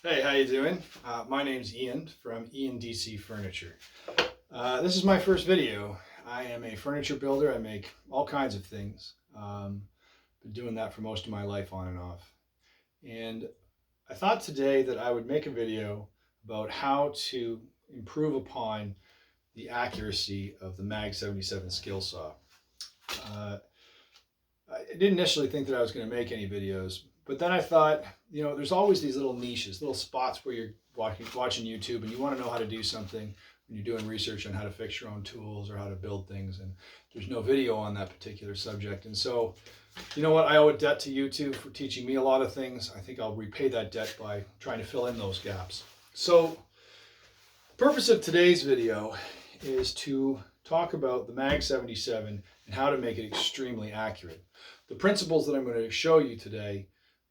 Hey, how you doing? My name's Ian from Ian DC Furniture. This is my first video. I am a furniture builder. I make all kinds of things. Been doing that for most of my life on and off. And I thought today that I would make a video about how to improve upon the accuracy of the Mag 77 Skilsaw. Uh, I didn't initially think that I was going to make any videos, but then I thought, there's always these little niches, little spots where you're watching YouTube and you want to know how to do something when you're doing research on how to fix your own tools or how to build things, and there's no video on that particular subject. And so, you know what? I owe a debt to YouTube for teaching me a lot of things. I think I'll repay that debt by trying to fill in those gaps. So, the purpose of today's video is to talk about the Mag 77 and how to make it extremely accurate. The principles that I'm going to show you today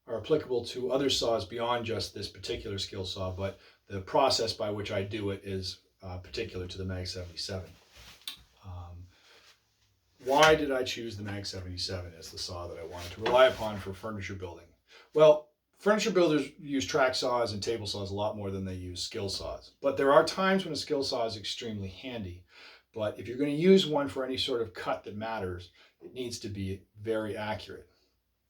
are applicable to other saws beyond just this particular skill saw, but the process by which I do it is particular to the Mag 77. Why did I choose the Mag 77 as the saw that I wanted to rely upon for furniture building? Well, furniture builders use track saws and table saws a lot more than they use skill saws. But there are times when a skill saw is extremely handy. But if you're going to use one for any sort of cut that matters, it needs to be very accurate.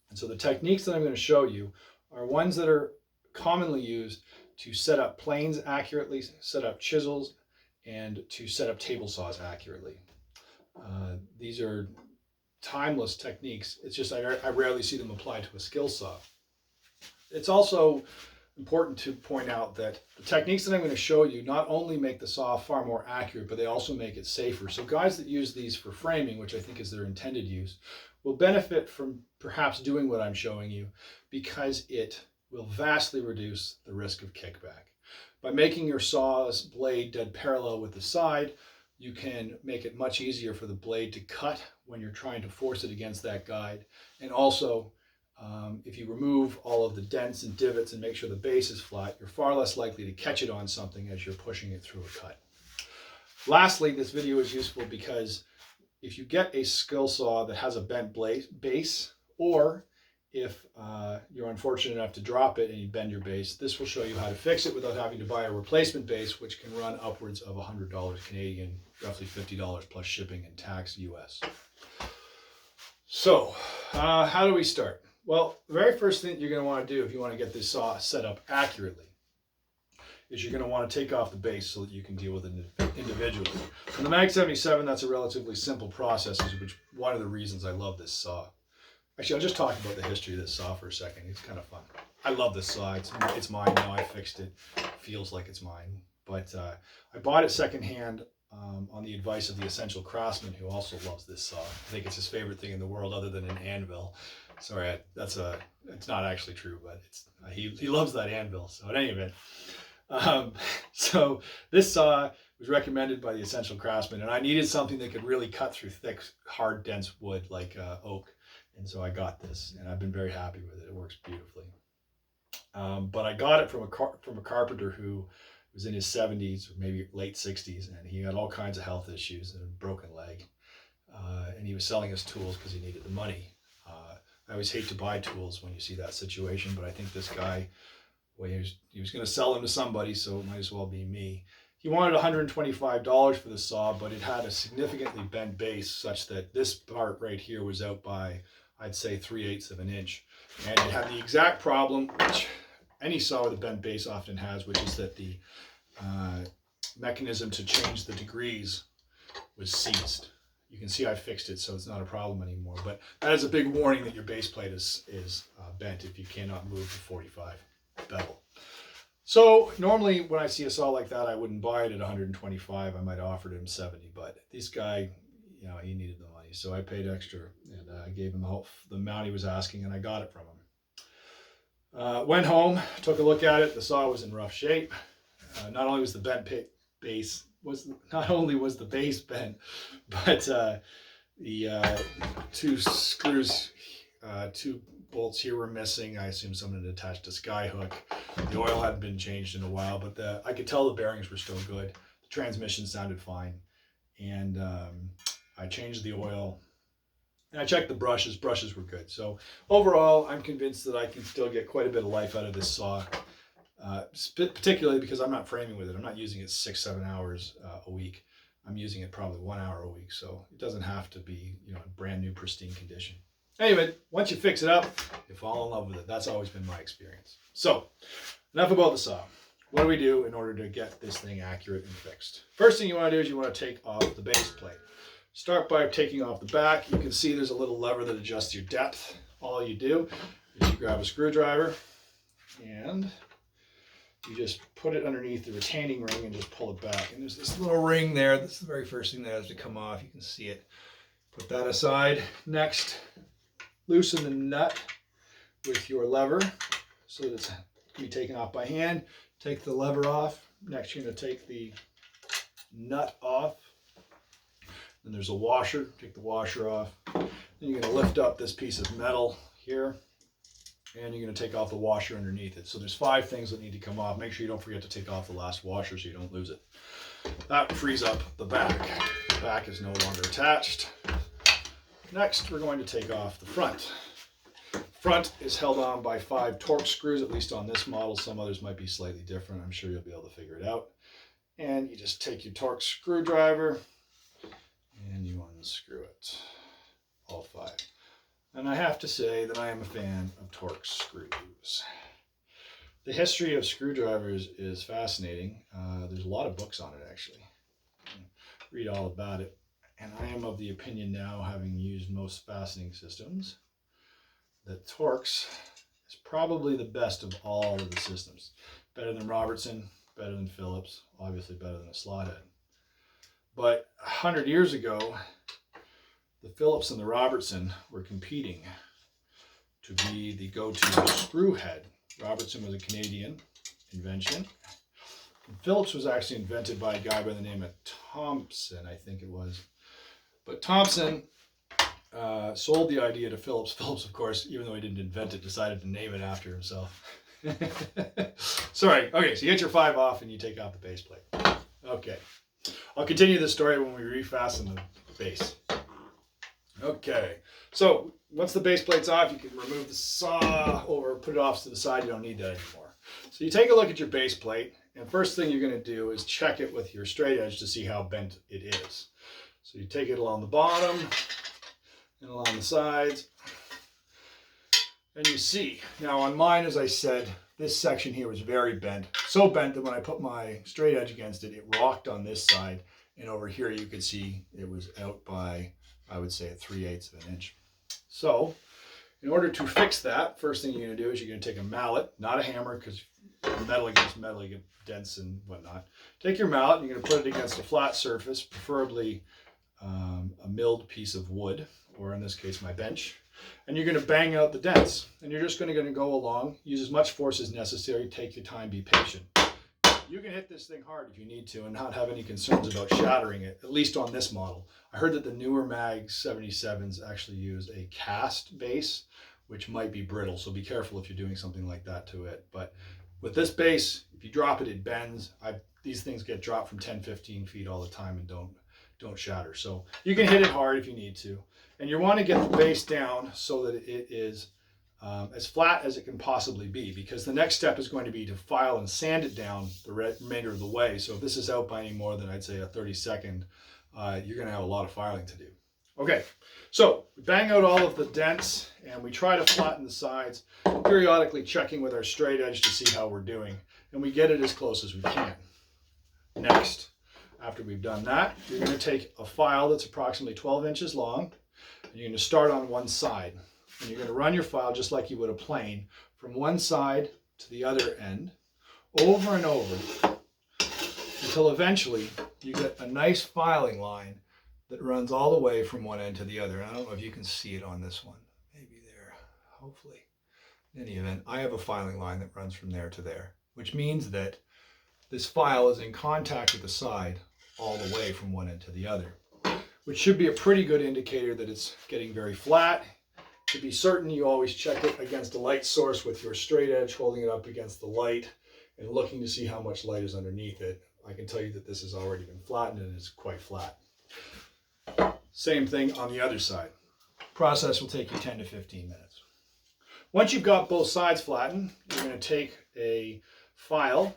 And so the techniques that I'm going to show you are ones that are commonly used to set up planes accurately, set up chisels, and to set up table saws accurately. These are timeless techniques. It's just I rarely see them applied to a skill saw. It's also important to point out that the techniques that I'm going to show you not only make the saw far more accurate, but they also make it safer. So guys that use these for framing, which I think is their intended use, will benefit from perhaps doing what I'm showing you because it will vastly reduce the risk of kickback. By making your saw's blade dead parallel with the side, you can make it much easier for the blade to cut when you're trying to force it against that guide. And also, if you remove all of the dents and divots and make sure the base is flat, you're far less likely to catch it on something as you're pushing it through a cut. Lastly, this video is useful because if you get a skill saw that has a bent base, or if you're unfortunate enough to drop it and you bend your base, this will show you how to fix it without having to buy a replacement base, which can run upwards of $100 Canadian, roughly $50 plus shipping and tax US. So, how do we start? Well, the very first thing you're going to want to do if you want to get this saw set up accurately is you're going to want to take off the base so that you can deal with it individually. In the Mag 77, that's a relatively simple process, which is one of the reasons I love this saw. Actually, I'll just talk about the history of this saw for a second. It's kind of fun. I love this saw. It's mine now. I fixed it. It feels like it's mine. But I bought it secondhand on the advice of the Essential Craftsman, who also loves this saw. I think it's his favorite thing in the world other than an anvil. Sorry, it's not actually true, but he loves that anvil. So in any event, so this saw was recommended by the Essential Craftsman, and I needed something that could really cut through thick, hard, dense wood like oak. And so I got this, and I've been very happy with it. It works beautifully. But I got it from a carpenter who was in his 70s or maybe late 60s, and he had all kinds of health issues and a broken leg. And he was selling us tools because he needed the money. I always hate to buy tools when you see that situation, but I think this guy, well, he was going to sell them to somebody, so it might as well be me. He wanted $125 for the saw, but it had a significantly bent base such that this part right here was out by, I'd say, 3/8 of an inch. And it had the exact problem, which any saw with a bent base often has, which is that the mechanism to change the degrees was seized. You can see I fixed it, so it's not a problem anymore. But that is a big warning that your base plate is bent if you cannot move the 45 bevel. So normally when I see a saw like that, I wouldn't buy it at 125. I might have offered him 70, but this guy, he needed the money, so I paid extra, and I gave him the amount he was asking, and I got it from him. Went home, took a look at it. The saw was in rough shape. Not only was the base bent, but the two screws, two bolts here were missing. I assume someone had attached a sky hook. The oil hadn't been changed in a while, but I could tell the bearings were still good. The transmission sounded fine, and I changed the oil. And I checked the brushes. Brushes were good. So overall, I'm convinced that I can still get quite a bit of life out of this saw. particularly because I'm not framing with it. I'm not using it 6-7 hours a week. I'm using it probably 1 hour a week, so it doesn't have to be, you know, in brand new pristine condition. Anyway, once you fix it up, you fall in love with it. That's always been my experience. So, enough about the saw. What do we do in order to get this thing accurate and fixed? First thing you want to do is you want to take off the base plate. Start by taking off the back. You can see there's a little lever that adjusts your depth. All you do is you grab a screwdriver and you just put it underneath the retaining ring and just pull it back. And there's this little ring there. This is the very first thing that has to come off. You can see it. Put that aside. Next, loosen the nut with your lever so that it's going to be taken off by hand. Take the lever off. Next, you're going to take the nut off. Then there's a washer. Take the washer off. Then you're going to lift up this piece of metal here. And you're going to take off the washer underneath it. So there's 5 things that need to come off. Make sure you don't forget to take off the last washer so you don't lose it. That frees up the back. The back is no longer attached. Next, we're going to take off the front. Front is held on by 5 Torx screws, at least on this model. Some others might be slightly different. I'm sure you'll be able to figure it out. And you just take your Torx screwdriver and you unscrew it. All 5. And I have to say that I am a fan of Torx screws. The history of screwdrivers is fascinating. There's a lot of books on it, actually. Read all about it. And I am of the opinion now, having used most fastening systems, that Torx is probably the best of all of the systems. Better than Robertson, better than Phillips, obviously better than a slot head. But 100 years ago, the Phillips and the Robertson were competing to be the go-to screw head. Robertson was a Canadian invention. And Phillips was actually invented by a guy by the name of Thompson, I think it was. But Thompson sold the idea to Phillips. Phillips, of course, even though he didn't invent it, decided to name it after himself. Sorry. Okay, so you get your 5 off and you take off the base plate. Okay. I'll continue the story when we refasten the base. Okay, so once the base plate's off, you can remove the saw or put it off to the side. You don't need that anymore. So you take a look at your base plate, and first thing you're going to do is check it with your straight edge to see how bent it is. So you take it along the bottom and along the sides, and you see. Now on mine, as I said, this section here was very bent. So bent that when I put my straight edge against it, it rocked on this side, and over here you could see it was out by, I would say, 3/8 of an inch. So in order to fix that, first thing you're going to do is you're going to take a mallet, not a hammer, because metal against metal, you get dents and whatnot. Take your mallet and you're going to put it against a flat surface, preferably a milled piece of wood, or in this case my bench, and you're going to bang out the dents. And you're just going to go along, use as much force as necessary, take your time, be patient. You can hit this thing hard if you need to and not have any concerns about shattering it, at least on this model. I heard that the newer Mag 77s actually use a cast base, which might be brittle, so be careful if you're doing something like that to it. But with this base, if you drop it, it bends. These things get dropped from 10-15 feet all the time and don't shatter. So you can hit it hard if you need to. And you want to get the base down so that it is as flat as it can possibly be, because the next step is going to be to file and sand it down the remainder of the way. So if this is out by any more than, I'd say, a 32nd, you're going to have a lot of filing to do. Okay, so we bang out all of the dents and we try to flatten the sides, periodically checking with our straight edge to see how we're doing, and we get it as close as we can. Next, after we've done that, you're going to take a file that's approximately 12 inches long, and you're going to start on one side. And you're going to run your file just like you would a plane, from one side to the other end, over and over, until eventually you get a nice filing line that runs all the way from one end to the other. And I don't know if you can see it on this one. Maybe there, hopefully. In any event, I have a filing line that runs from there to there, which means that this file is in contact with the side all the way from one end to the other, which should be a pretty good indicator that it's getting very flat. To be certain, you always check it against a light source with your straight edge, holding it up against the light and looking to see how much light is underneath it. I can tell you that this has already been flattened and is quite flat. Same thing on the other side. Process will take you 10 to 15 minutes. Once you've got both sides flattened, you're going to take a file,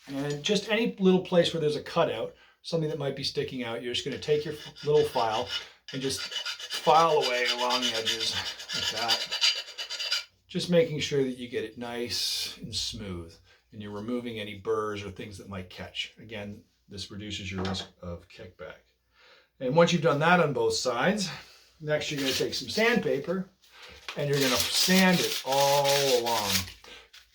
and just any little place where there's a cutout, something that might be sticking out, you're just going to take your little file and just file away along the edges like that. Just making sure that you get it nice and smooth, and you're removing any burrs or things that might catch. Again, this reduces your risk of kickback. And once you've done that on both sides, next you're going to take some sandpaper and you're going to sand it all along.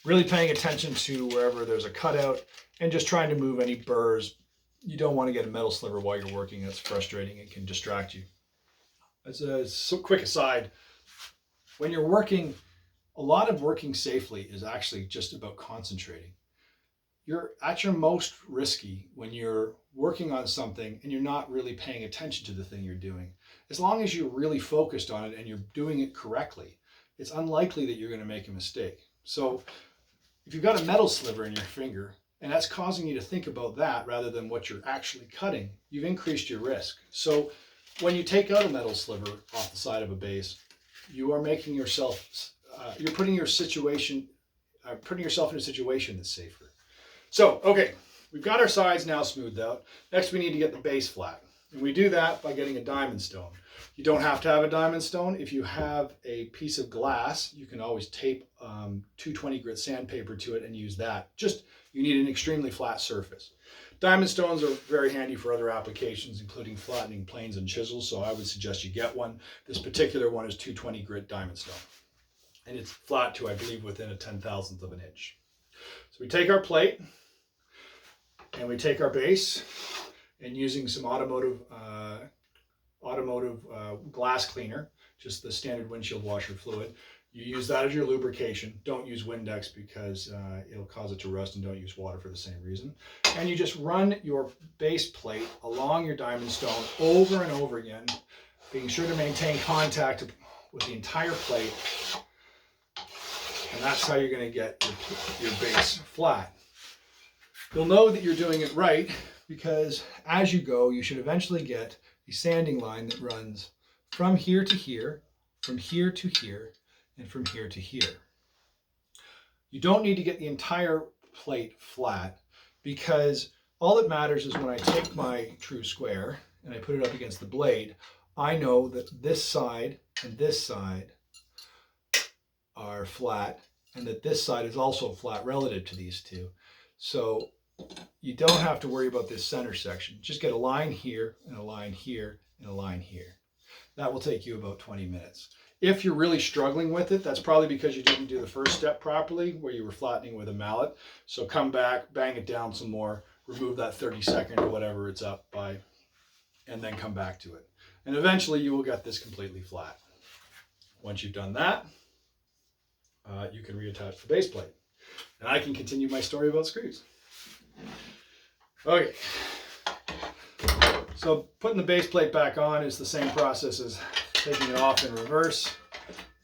Really paying attention to wherever there's a cutout and just trying to move any burrs. You don't want to get a metal sliver while you're working. That's frustrating. It can distract you. As a quick aside, when you're working, a lot of working safely is actually just about concentrating. You're at your most risky when you're working on something and you're not really paying attention to the thing you're doing. As long as you're really focused on it and you're doing it correctly, it's unlikely that you're going to make a mistake. So if you've got a metal sliver in your finger and that's causing you to think about that rather than what you're actually cutting, you've increased your risk. So when you take out a metal sliver off the side of a base, you are making yourself, you're putting yourself in a situation that's safer. So, okay, we've got our sides now smoothed out. Next, we need to get the base flat. And we do that by getting a diamond stone. You don't have to have a diamond stone. If you have a piece of glass, you can always tape 220 grit sandpaper to it and use that. Just, you need an extremely flat surface. Diamond stones are very handy for other applications, including flattening planes and chisels, so I would suggest you get one. This particular one is 220 grit diamond stone. And it's flat to, I believe, within a 10,000th of an inch. So we take our plate, and we take our base, and using some automotive glass cleaner, just the standard windshield washer fluid, you use that as your lubrication. Don't use Windex because it'll cause it to rust, and don't use water for the same reason. And you just run your base plate along your diamond stone over and over again, being sure to maintain contact with the entire plate. And that's how you're going to get your base flat. You'll know that you're doing it right because as you go, you should eventually get a sanding line that runs from here to here, from here to here, and from here to here. You don't need to get the entire plate flat because all that matters is when I take my true square and I put it up against the blade, I know that this side and this side are flat and that this side is also flat relative to these two. So you don't have to worry about this center section. Just get a line here and a line here and a line here. That will take you about 20 minutes. If you're really struggling with it, that's probably because you didn't do the first step properly where you were flattening with a mallet. So come back, bang it down some more, remove that 32nd or whatever it's up by, and then come back to it. And eventually you will get this completely flat. Once you've done that, you can reattach the base plate. And I can continue my story about screws. Okay, so putting the base plate back on is the same process as taking it off in reverse.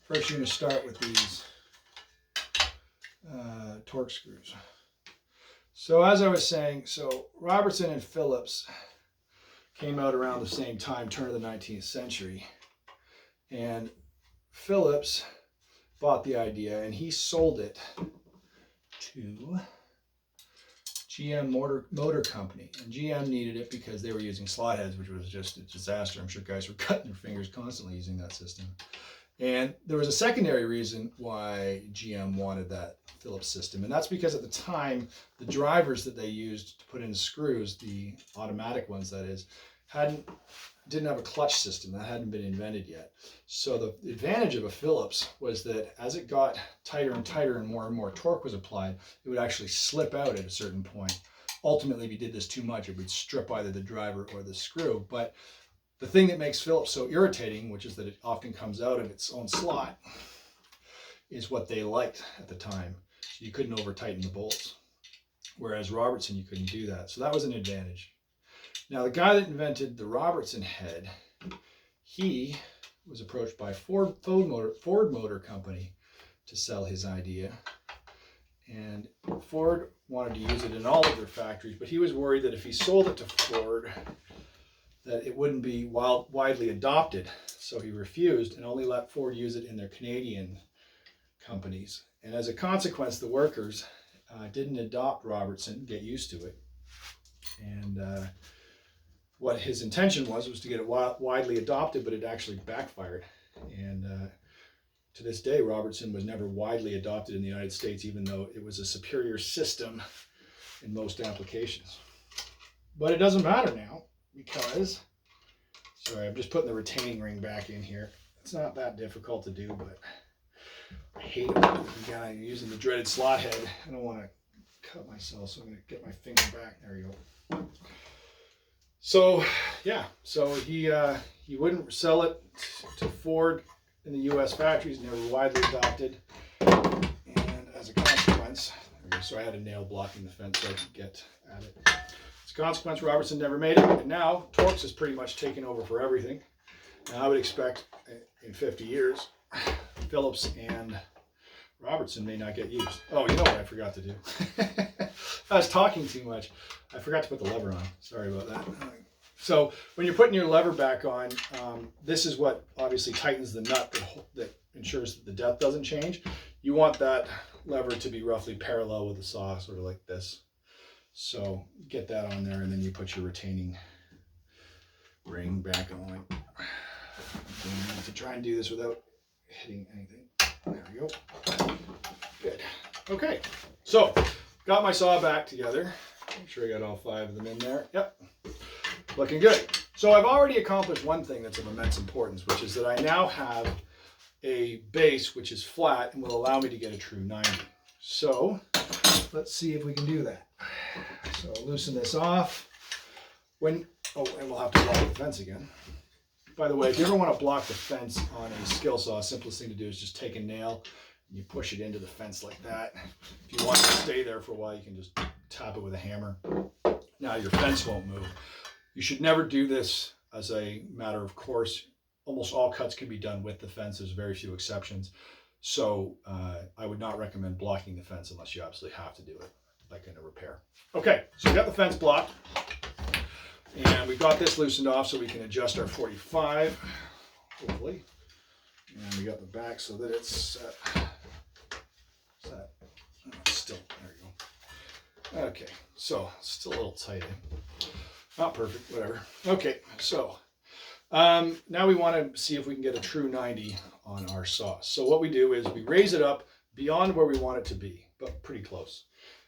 First you're going to start with these torque screws. So as I was saying, so Robertson and Phillips came out around the same time, turn of the 19th century. And Phillips bought the idea and he sold it to GM Motor Company. And GM needed it because they were using slot heads, which was just a disaster. I'm sure guys were cutting their fingers constantly using that system. And there was a secondary reason why GM wanted that Phillips system. And that's because at the time, the drivers that they used to put in screws, the automatic ones that is, didn't have a clutch system. That hadn't been invented yet. So the advantage of a Phillips was that as it got tighter and tighter and more torque was applied, it would actually slip out at a certain point. Ultimately, if you did this too much, it would strip either the driver or the screw. But the thing that makes Phillips so irritating, which is that it often comes out of its own slot, is what they liked at the time. So you couldn't over tighten the bolts. Whereas Robertson, you couldn't do that. So that was an advantage. Now, the guy that invented the Robertson head, he was approached by Ford Motor Company to sell his idea. And Ford wanted to use it in all of their factories, but he was worried that if he sold it to Ford, that it wouldn't be widely adopted. So he refused and only let Ford use it in their Canadian companies. And as a consequence, the workers didn't adopt Robertson, get used to it. And what his intention was to get it widely adopted, but it actually backfired. And to this day, Robertson was never widely adopted in the United States, even though it was a superior system in most applications. But it doesn't matter now because, sorry, I'm just putting the retaining ring back in here. It's not that difficult to do, but I hate it. Again, I'm using the dreaded slot head. I don't want to cut myself, so I'm going to get my finger back. There you go. So yeah, so he wouldn't sell it to Ford in the U.S. factories, never widely adopted, and as a consequence, so I had a nail blocking the fence so I could get at it. As a consequence, Robertson never made it, and now Torx has pretty much taken over for everything. And I would expect in 50 years, Phillips and Robertson may not get used. Oh, you know what I forgot to do? I was talking too much. I forgot to put the lever on. Sorry about that. So when you're putting your lever back on, this is what obviously tightens the nut that ensures that the depth doesn't change. You want that lever to be roughly parallel with the saw, sort of like this. So get that on there, and then you put your retaining ring back on. I have to try and do this without hitting anything. There we go. Good. Okay, so got my saw back together. Make sure I got all 5 of them in there. Yep. Looking good. So I've already accomplished one thing that's of immense importance, which is that I now have a base which is flat and will allow me to get a true 90. So let's see if we can do that. So loosen this off. And we'll have to block the fence again. By the way, if you ever want to block the fence on a Skilsaw, simplest thing to do is just take a nail and you push it into the fence like that. If you want it to stay there for a while, you can just tap it with a hammer. Now your fence won't move. You should never do this as a matter of course. Almost all cuts can be done with the fence. There's very few exceptions. So I would not recommend blocking the fence unless you absolutely have to do it, like in a repair. Okay, so we got the fence blocked. And we've got this loosened off so we can adjust our 45, hopefully. And we got the back so that it's set. Still, there you go. Okay, so still a little tight. Not perfect, whatever. Okay, so now we want to see if we can get a true 90 on our saw. So what we do is we raise it up beyond where we want it to be, but pretty close.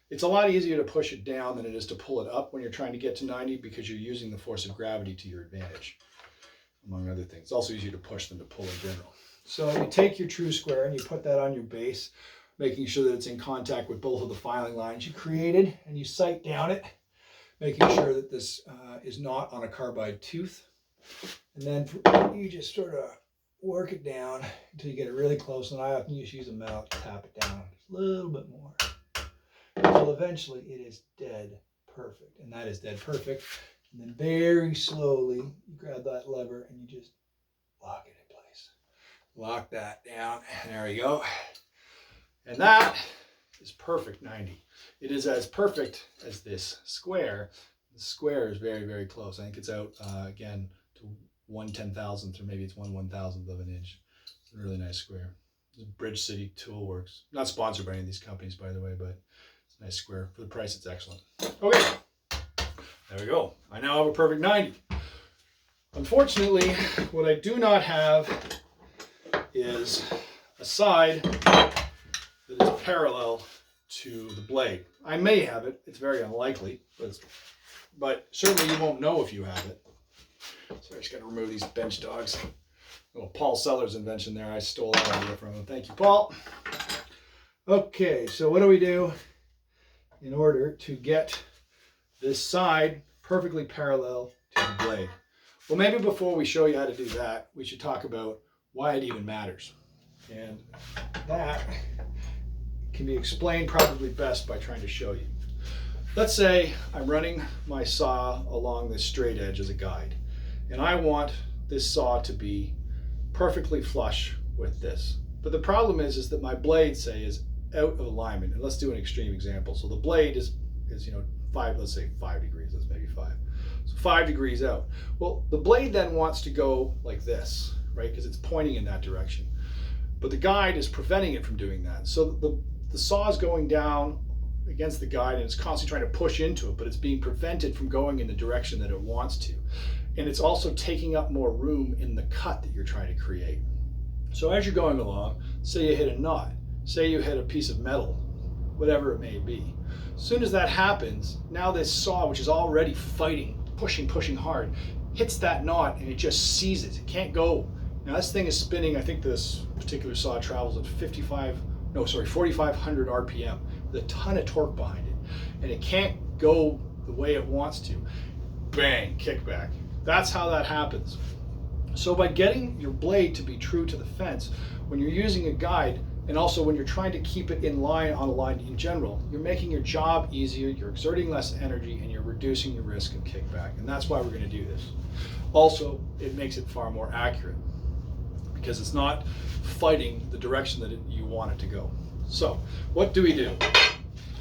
It's a lot easier to push it down than it is to pull it up when you're trying to get to 90 because you're using the force of gravity to your advantage, among other things. It's also easier to push than to pull in general. So you take your true square and you put that on your base, making sure that it's in contact with both of the filing lines you created, and you sight down it, making sure that this is not on a carbide tooth. And then you just sort of work it down until you get it really close, and I often just use a mallet to tap it down just a little bit more. Until eventually it is dead perfect, and that is dead perfect. And then very slowly you grab that lever and you just lock it in place. Lock that down, and there we go. And that is perfect 90. It is as perfect as this square. The square is very, very close. I think it's out again to 1/10,000th, or maybe it's 1/1000th of an inch. It's a really nice square. It's Bridge City Tool Works. Not sponsored by any of these companies, by the way, but nice square. For the price, it's excellent. Okay, there we go. I now have a perfect 90. Unfortunately, what I do not have is a side that is parallel to the blade. I may have it. It's very unlikely, but certainly you won't know if you have it. So I just got to remove these bench dogs. Little Paul Sellers invention there. I stole that idea from him. Thank you, Paul. Okay, so what do we do in order to get this side perfectly parallel to the blade? Well, maybe before we show you how to do that, we should talk about why it even matters. And that can be explained probably best by trying to show you. Let's say I'm running my saw along this straight edge as a guide, and I want this saw to be perfectly flush with this. But the problem is that my blade, say, is out of alignment. And let's do an extreme example. So the blade is let's say 5 degrees, that's maybe 5. So 5 degrees out. Well, the blade then wants to go like this, right? Because it's pointing in that direction. But the guide is preventing it from doing that. So the saw is going down against the guide and it's constantly trying to push into it, but it's being prevented from going in the direction that it wants to. And it's also taking up more room in the cut that you're trying to create. So as you're going along, say you hit a knot, say you hit a piece of metal, whatever it may be. As soon as that happens, now this saw, which is already fighting, pushing hard, hits that knot and it just seizes. It can't go. Now this thing is spinning, I think this particular saw travels at 4,500 RPM with a ton of torque behind it. And it can't go the way it wants to. Bang, kickback. That's how that happens. So by getting your blade to be true to the fence, when you're using a guide, and also when you're trying to keep it in line on a line in general, you're making your job easier, you're exerting less energy, and you're reducing your risk of kickback. And that's why we're going to do this. Also, it makes it far more accurate because it's not fighting the direction that you want it to go. So what do we do?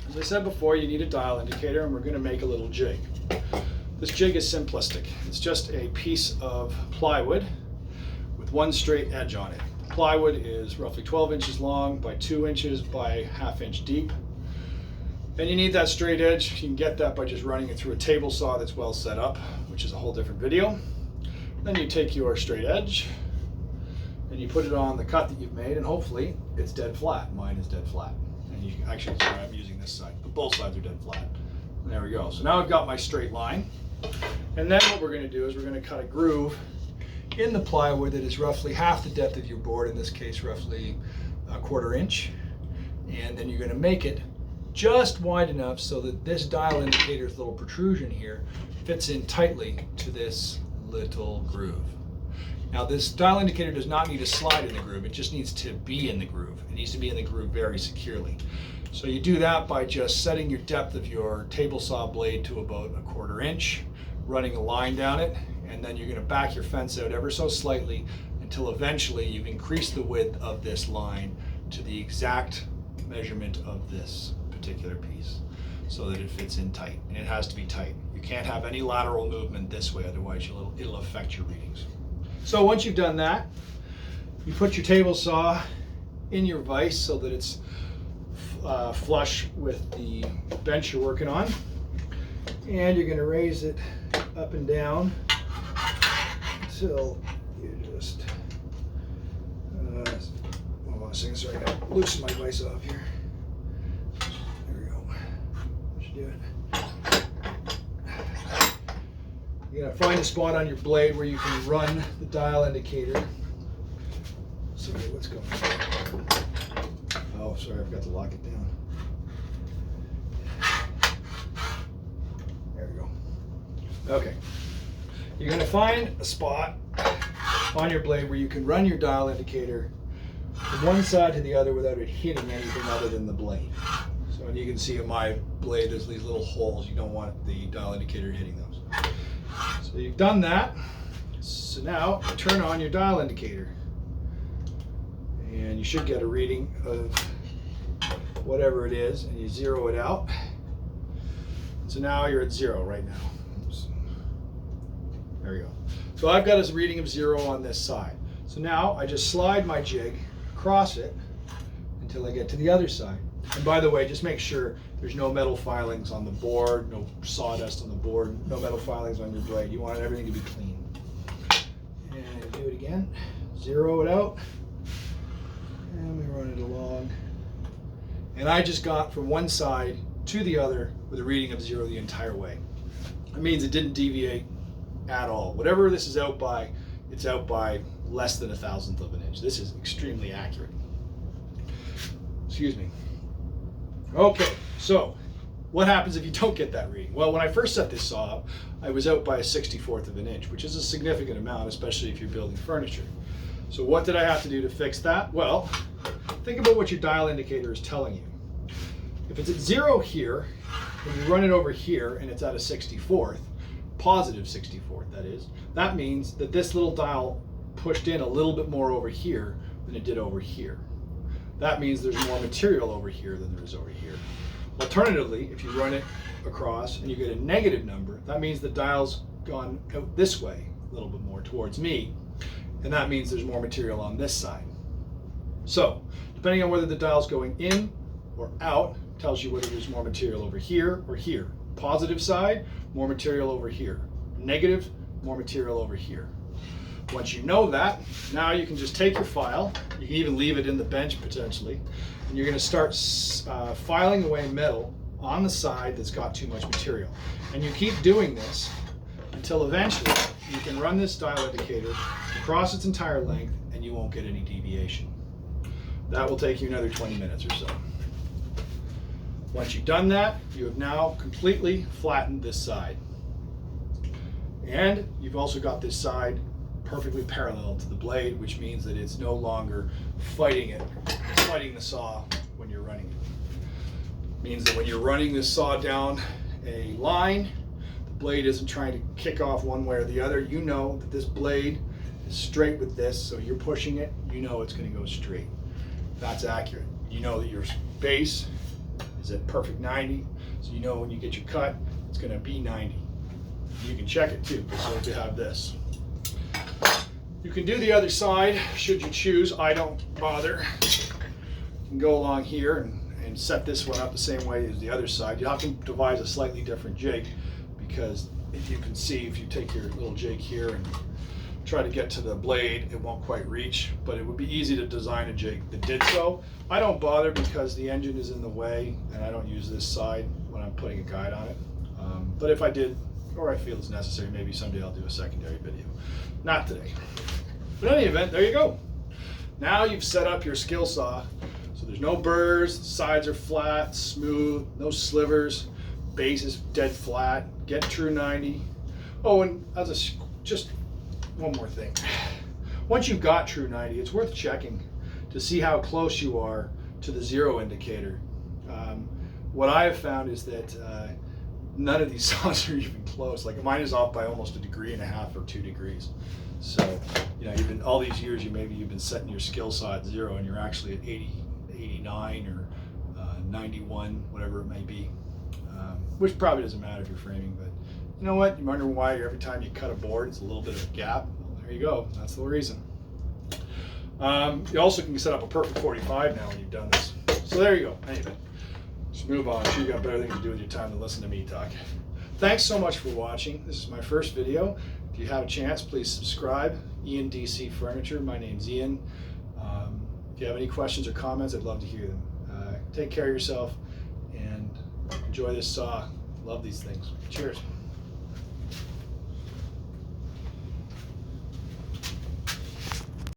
As I said before, you need a dial indicator, and we're going to make a little jig. This jig is simplistic. It's just a piece of plywood with one straight edge on it. Plywood is roughly 12 inches long by 2 inches by ½ inch deep. And you need that straight edge. You can get that by just running it through a table saw that's well set up, which is a whole different video. Then you take your straight edge and you put it on the cut that you've made, and hopefully it's dead flat. Mine is dead flat. And you can actually, sorry, I'm using this side, but both sides are dead flat. And there we go. So now I've got my straight line. And then what we're going to do is we're going to cut a groove in the plywood that is roughly half the depth of your board, in this case roughly ¼ inch. And then you're going to make it just wide enough so that this dial indicator's little protrusion here fits in tightly to this little groove. Now this dial indicator does not need to slide in the groove, it just needs to be in the groove. It needs to be in the groove very securely. So you do that by just setting your depth of your table saw blade to about ¼ inch, running a line down it, and then you're going to back your fence out ever so slightly until eventually you've increased the width of this line to the exact measurement of this particular piece so that it fits in tight. And it has to be tight. You can't have any lateral movement this way, otherwise it'll affect your readings. So once you've done that, you put your table saw in your vise so that it's flush with the bench you're working on, and you're going to raise it up and down until you just hold on a second, sorry, I gotta loosen my vise off here. There we go. Should do it. You're going to find a spot on your blade where you can run the dial indicator. Sorry, what's going on? Oh, sorry, I forgot to lock it down. There we go. Okay. You're going to find a spot on your blade where you can run your dial indicator from one side to the other without it hitting anything other than the blade. So you can see on my blade there's these little holes. You don't want the dial indicator hitting those. So you've done that. So now turn on your dial indicator. And you should get a reading of whatever it is, and you zero it out. So now you're at 0 right now. Oops. There we go. So I've got a reading of 0 on this side. So now I just slide my jig across it until I get to the other side. And by the way, just make sure there's no metal filings on the board, no sawdust on the board, no metal filings on your blade. You want everything to be clean. And do it again. Zero it out. And we run it along. And I just got from one side to the other with a reading of 0 the entire way. That means it didn't deviate at all. Whatever this is out by, it's out by less than 1/1000th of an inch. This is extremely accurate. Excuse me. Okay, so what happens if you don't get that reading? Well, when I first set this saw up, I was out by 1/64th of an inch, which is a significant amount, especially if you're building furniture. So what did I have to do to fix that? Well, think about what your dial indicator is telling you. If it's at 0 here, and you run it over here, and it's at a 64th, positive 64th that is, that means that this little dial pushed in a little bit more over here than it did over here. That means there's more material over here than there is over here. Alternatively, if you run it across and you get a negative number, that means the dial's gone out this way a little bit more towards me, and that means there's more material on this side. So, depending on whether the dial's going in or out, tells you whether there's more material over here or here. Positive side, more material over here. Negative, more material over here. Once you know that, now you can just take your file, you can even leave it in the bench potentially, and you're going to start filing away metal on the side that's got too much material. And you keep doing this until eventually you can run this dial indicator across its entire length and you won't get any deviation. That will take you another 20 minutes or so. Once you've done that, you have now completely flattened this side. And you've also got this side perfectly parallel to the blade, which means that it's no longer fighting the saw when you're running it. Means that when you're running this saw down a line, the blade isn't trying to kick off one way or the other. You know that this blade is straight with this, so you're pushing it, you know it's going to go straight. That's accurate. You know that your base is at perfect 90, so you know when you get your cut, it's going to be 90. You can check it too, so if you have this. You can do the other side, should you choose. I don't bother. You can go along here and set this one up the same way as the other side. You'll have to devise a slightly different jig, because if you can see, if you take your little jig here and try to get to the blade, it won't quite reach, but it would be easy to design a jig that did so. I don't bother because the engine is in the way and I don't use this side when I'm putting a guide on it. But if I did, or I feel it's necessary, maybe someday I'll do a secondary video. Not today. But in any event, there you go. Now you've set up your Skilsaw, so there's no burrs, the sides are flat, smooth, no slivers, base is dead flat, get true 90. Oh, and just one more thing. Once you've got true 90, it's worth checking to see how close you are to the zero indicator. What I have found is that none of these saws are even close. Like mine is off by almost 1.5 degrees or 2 degrees. So, even all these years, you've been setting your Skilsaw at 0 and you're actually at 80, 89 or 91, whatever it may be. Which probably doesn't matter if you're framing, but you know what? You wonder why every time you cut a board, it's a little bit of a gap. Well, there you go. That's the reason. You also can set up a perfect 45 now when you've done this. So there you go. Anyway, just move on. I'm sure you got better things to do with your time than listen to me talk. Thanks so much for watching. This is my first video. If you have a chance, please subscribe. Ian DC Furniture. My name's Ian. If you have any questions or comments, I'd love to hear them. Take care of yourself and enjoy this saw. Love these things. Cheers.